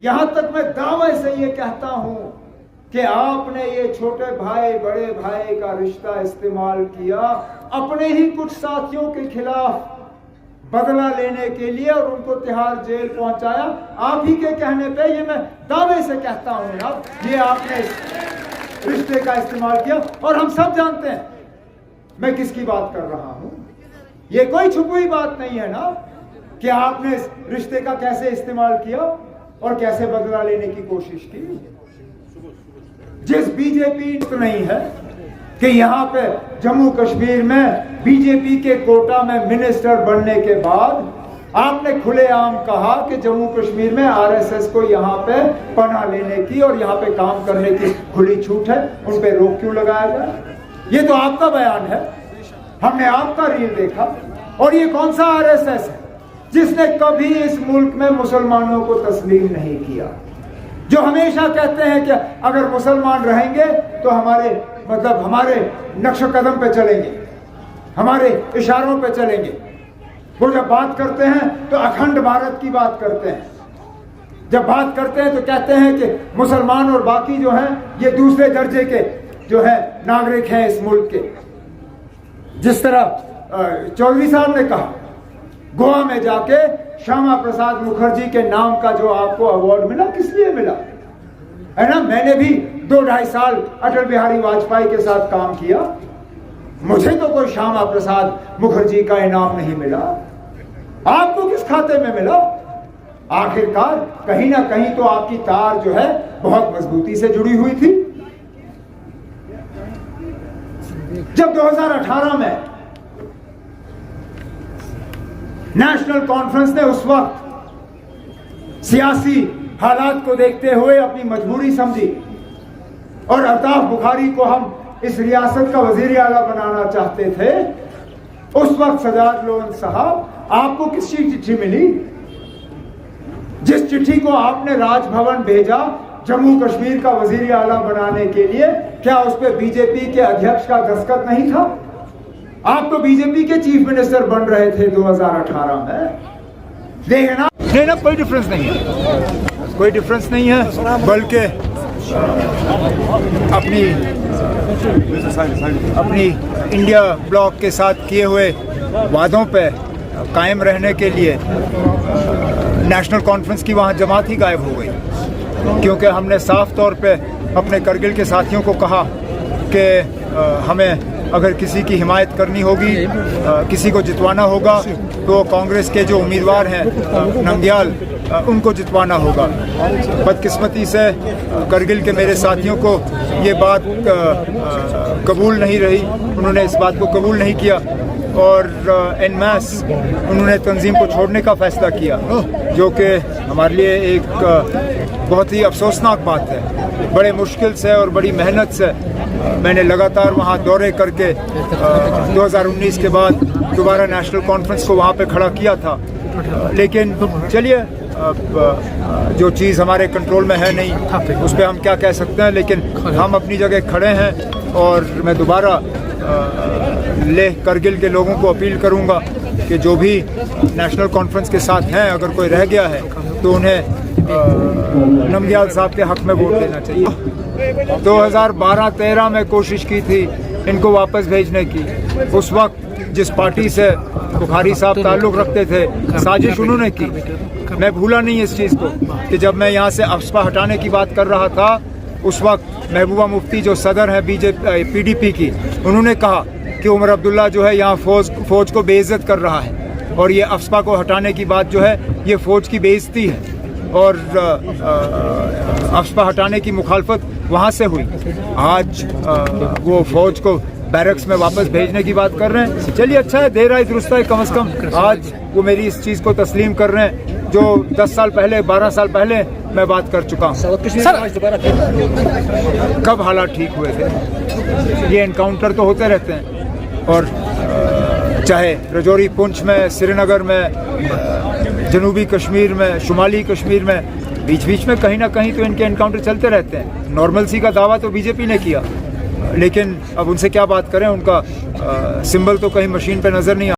यहां तक मैं दावे से ये कहता हूं कि आपने ये छोटे भाई बड़े भाई का रिश्ता इस्तेमाल किया अपने ही कुछ साथियों के खिलाफ बदला लेने के लिए और उनको तिहाड़ जेल पहुंचाया। आप ही के कहने पे ये मैं दावे से कहता हूं जनाब, ये आपने रिश्ते का इस्तेमाल किया और हम सब जानते हैं मैं किसकी बात कर रहा हूं। ये कोई छुपी बात नहीं है ना कि आपने इस रिश्ते का कैसे इस्तेमाल किया और कैसे बदला लेने की कोशिश की। जिस बीजेपी तो नहीं है कि यहां पे जम्मू कश्मीर में बीजेपी के कोटा में मिनिस्टर बनने के बाद आपने खुलेआम कहा कि जम्मू कश्मीर में आरएसएस को यहां पे पनाह लेने की और यहां पे काम करने की खुली छूट है, उन पे रोक क्यों लगाया जाए। ये तो आपका बयान है, हमने आपका रील देखा। और ये कौन सा आरएसएस है जिसने कभी इस मुल्क में मुसलमानों को तस्लीम नहीं किया, जो हमेशा कहते हैं कि अगर मुसलमान रहेंगे तो हमारे नक्शे कदम पे चलेंगे, हमारे इशारों पे चलेंगे। वो जब बात करते हैं तो अखंड भारत की बात करते हैं, जब बात करते हैं तो कहते हैं कि मुसलमान और बाकी जो हैं ये दूसरे दर्जे के जो है नागरिक हैं इस मुल्क के। जिस तरह चौधरी साहब ने कहा गोवा में जाके श्यामा प्रसाद मुखर्जी के नाम का जो आपको अवार्ड मिला, किस लिए मिला है ना। मैंने भी 2-2.5 साल अटल बिहारी वाजपेयी के साथ काम किया, मुझे तो कोई श्यामा प्रसाद मुखर्जी का इनाम नहीं मिला। आपको किस खाते में मिला। आखिरकार कहीं ना कहीं तो आपकी तार जो है बहुत मजबूती से जुड़ी हुई थी। जब 2018 में नेशनल कॉन्फ्रेंस ने उस वक्त सियासी हालात को देखते हुए अपनी मजबूरी समझी और अल्ताफ बुखारी को हम इस रियासत का वजीर आला बनाना चाहते थे, उस वक्त सजाद लोन साहब आपको किसकी चिट्ठी मिली। जिस चिट्ठी को आपने राजभवन भेजा जम्मू कश्मीर का वजीर आला बनाने के लिए, क्या उस पर बीजेपी के अध्यक्ष का दस्तखत नहीं था। आप तो बीजेपी के चीफ मिनिस्टर बन रहे थे 2018 में। देखना नहीं ना, कोई डिफरेंस नहीं है, कोई डिफरेंस नहीं है, बल्कि अपनी इंडिया ब्लॉक के साथ किए हुए वादों पे कायम रहने के लिए नेशनल कॉन्फ्रेंस की वहाँ जमात ही गायब हो गई। क्योंकि हमने साफ तौर पे अपने करगिल के साथियों को कहा कि हमें अगर किसी की हिमायत करनी होगी, किसी को जितवाना होगा तो कांग्रेस के जो उम्मीदवार हैं नंदयाल, उनको जितवाना होगा। बदकिस्मती से करगिल के मेरे साथियों को ये बात कबूल नहीं रही, उन्होंने इस बात को कबूल नहीं किया और एन मैस उन्होंने तंजीम को छोड़ने का फैसला किया, जो कि हमारे लिए एक बहुत ही अफसोसनाक बात है। बड़े मुश्किल से और बड़ी मेहनत से मैंने लगातार वहाँ दौरे करके 2019 के बाद दोबारा नेशनल कॉन्फ्रेंस को वहाँ पे खड़ा किया था। लेकिन चलिए, अब जो चीज़ हमारे कंट्रोल में है नहीं उस पर हम क्या कह सकते हैं, लेकिन हम अपनी जगह खड़े हैं। और मैं दोबारा लेह करगिल के लोगों को अपील करूंगा कि जो भी नेशनल कॉन्फ्रेंस के साथ हैं, अगर कोई रह गया है तो उन्हें नंदयाल साहब के हक में वोट देना चाहिए। 2012-13 में कोशिश की थी इनको वापस भेजने की। उस वक्त जिस पार्टी से बुखारी साहब ताल्लुक़ रखते थे, साजिश उन्होंने की। मैं भूला नहीं इस चीज़ को कि जब मैं यहाँ से अफस्पा हटाने की बात कर रहा था, उस वक्त महबूबा मुफ्ती जो सदर है PDP की, उन्होंने कहा कि उमर अब्दुल्ला जो है यहाँ फौज को बेइज्जत कर रहा है और ये अफस्पा को हटाने की बात जो है ये फौज की बेइज्जती है। और अफस्पा हटाने की मुखालफत वहाँ से हुई। आज वो फौज को बैरक्स में वापस भेजने की बात कर रहे हैं। चलिए, अच्छा है, देर आए दुरुस्त है। कम से कम आज वो मेरी इस चीज़ को तस्लीम कर रहे हैं जो 10 साल पहले 12 साल पहले मैं बात कर चुका हूँ। कब हालात ठीक हुए थे। ये इनकाउंटर तो होते रहते हैं, और चाहे रजौरी, पुंछ में, श्रीनगर में, जनूबी कश्मीर में, शुमाली कश्मीर में, बीच बीच में कहीं ना कहीं तो इनके इनकाउंटर चलते रहते हैं। नॉर्मलसी का दावा तो बीजेपी ने किया, लेकिन अब उनसे क्या बात करें, उनका सिंबल तो कहीं मशीन पे नज़र नहीं